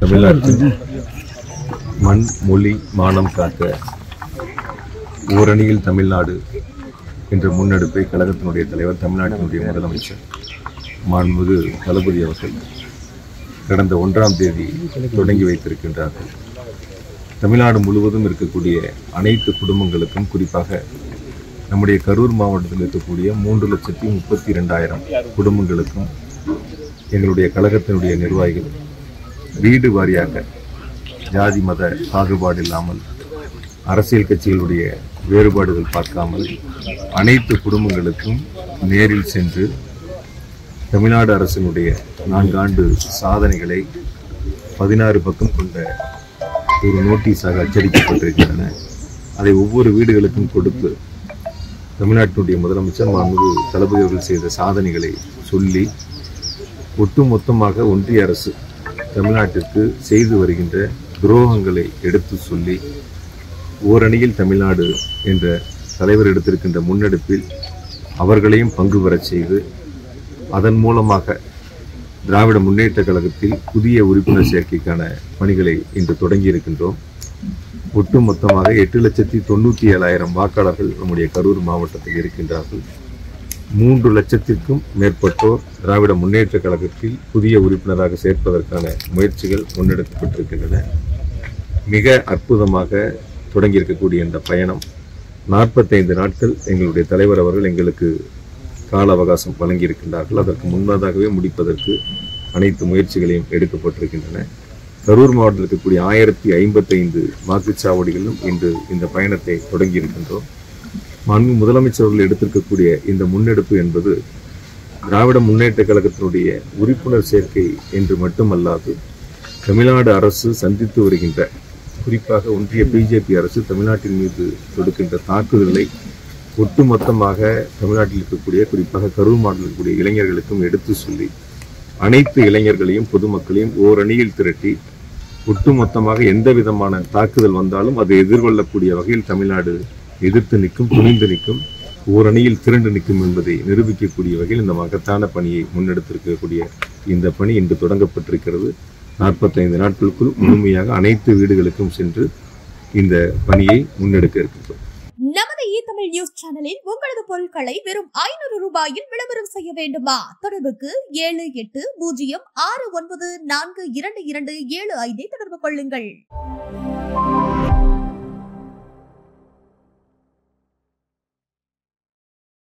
தமிழ்நாட்டின் மண் மொழி மானம் காக்க ஓரணியில் தமிழ்நாடு என்ற முன்னெடுப்பை கழகத்தினுடைய தலைவர், தமிழ்நாட்டினுடைய முதலமைச்சர் மாண்புமிகு தளபதி அவர்கள் கடந்த 1ஆம் தேதி தொடங்கி வைத்திருக்கின்றார்கள். தமிழ்நாடு முழுவதும் இருக்கக்கூடிய அனைத்து குடும்பங்களுக்கும், குறிப்பாக நம்முடைய கரூர் மாவட்டத்தில் இருக்கக்கூடிய 3,32,000 குடும்பங்களுக்கும் எங்களுடைய கழகத்தினுடைய நிர்வாகிகள் வீடு வாரியாக ஜாதி மத பாகுபாடு இல்லாமல், அரசியல் கட்சிகளுடைய வேறுபாடுகள் பார்க்காமல் அனைத்து குடும்பங்களுக்கும் நேரில் சென்று தமிழ்நாடு அரசினுடைய 4 ஆண்டு சாதனைகளை 16 பக்கம் கொண்ட ஒரு நோட்டீஸாக அச்சடிக்கப்பட்டிருக்கின்றன. அதை ஒவ்வொரு வீடுகளுக்கும் கொடுத்து தமிழ்நாட்டினுடைய முதலமைச்சர் மாண்புமிகு தளபதி அவர்கள் செய்த சாதனைகளை சொல்லி, ஒட்டுமொத்தமாக ஒன்றிய அரசு தமிழ்நாட்டிற்கு செய்து வருகின்ற துரோகங்களை எடுத்து சொல்லி, ஓரணியில் தமிழ்நாடு என்ற தலைவர் எடுத்திருக்கின்ற முன்னெடுப்பில் அவர்களையும் பங்கு பெறச் செய்து, அதன் மூலமாக திராவிட முன்னேற்ற கழகத்தில் புதிய உறுப்பினர் சேர்க்கைக்கான பணிகளை இன்று தொடங்கி இருக்கின்றோம். ஒட்டுமொத்தமாக 8,97,000 வாக்காளர்கள் நம்முடைய கரூர் மாவட்டத்தில் இருக்கின்றார்கள். 3 லட்சத்திற்கும் மேற்பட்டோர் திராவிட முன்னேற்ற கழகத்தில் புதிய உறுப்பினராக சேர்ப்பதற்கான முயற்சிகள் முன்னெடுக்கப்பட்டிருக்கின்றன. மிக அற்புதமாக தொடங்கியிருக்கக்கூடிய இந்த பயணம் 45 நாட்கள் எங்களுடைய தலைவர் அவர்கள் எங்களுக்கு கால அவகாசம் வழங்கியிருக்கின்றார்கள். அதற்கு முன்னதாகவே முடிப்பதற்கு அனைத்து முயற்சிகளையும் எடுக்கப்பட்டிருக்கின்றன. கரூர் மாவட்டத்தில் இருக்கக்கூடிய 1055 வாக்குச்சாவடிகளிலும் இன்று இந்த பயணத்தை தொடங்கி இருக்கின்றோம். மாண்பு முதலமைச்சர்கள் எடுத்திருக்கக்கூடிய இந்த முன்னெடுப்பு என்பது திராவிட முன்னேற்ற கழகத்தினுடைய உறுப்பினர் சேர்க்கை என்று மட்டுமல்லாது, தமிழ்நாடு அரசு சந்தித்து வருகின்ற, குறிப்பாக ஒன்றிய பிஜேபி அரசு தமிழ்நாட்டின் மீது தொடுக்கின்ற தாக்குதலை ஒட்டுமொத்தமாக தமிழ்நாட்டில் இருக்கக்கூடிய, குறிப்பாக கரூர் மாவட்டத்தில் இருக்கக்கூடிய இளைஞர்களுக்கும் எடுத்து சொல்லி, அனைத்து இளைஞர்களையும் பொதுமக்களையும் ஓரணியில் திரட்டி, ஒட்டுமொத்தமாக எந்த விதமான தாக்குதல் வந்தாலும் அதை எதிர்கொள்ளக்கூடிய வகையில் தமிழ்நாடு எதிர்த்து நிற்கும், துணிந்து நிற்கும், ஓரணியில் திரண்டு நிற்கும் என்பதை நிரூபிக்கக்கூடிய வகையில் இந்த மகத்தான பணியை முன்னெடுத்திருக்கக்கூடிய இந்த பணி இன்று தொடங்கப்பட்டிருக்கிறது. 45 நாட்களுக்குள் முழுமையாக அனைத்து வீடுகளுக்கும் சென்று இந்த பணியை முன்னெடுக்க இருக்கின்றோம். நமது தமிழ் நியூஸ் சேனலில் உங்களது பொருட்களை வெறும் 500 ரூபாயில் விளம்பரம் செய்ய வேண்டுமா? தொடர்புக்கு 7806942275 தொடர்பு கொள்ளுங்கள்.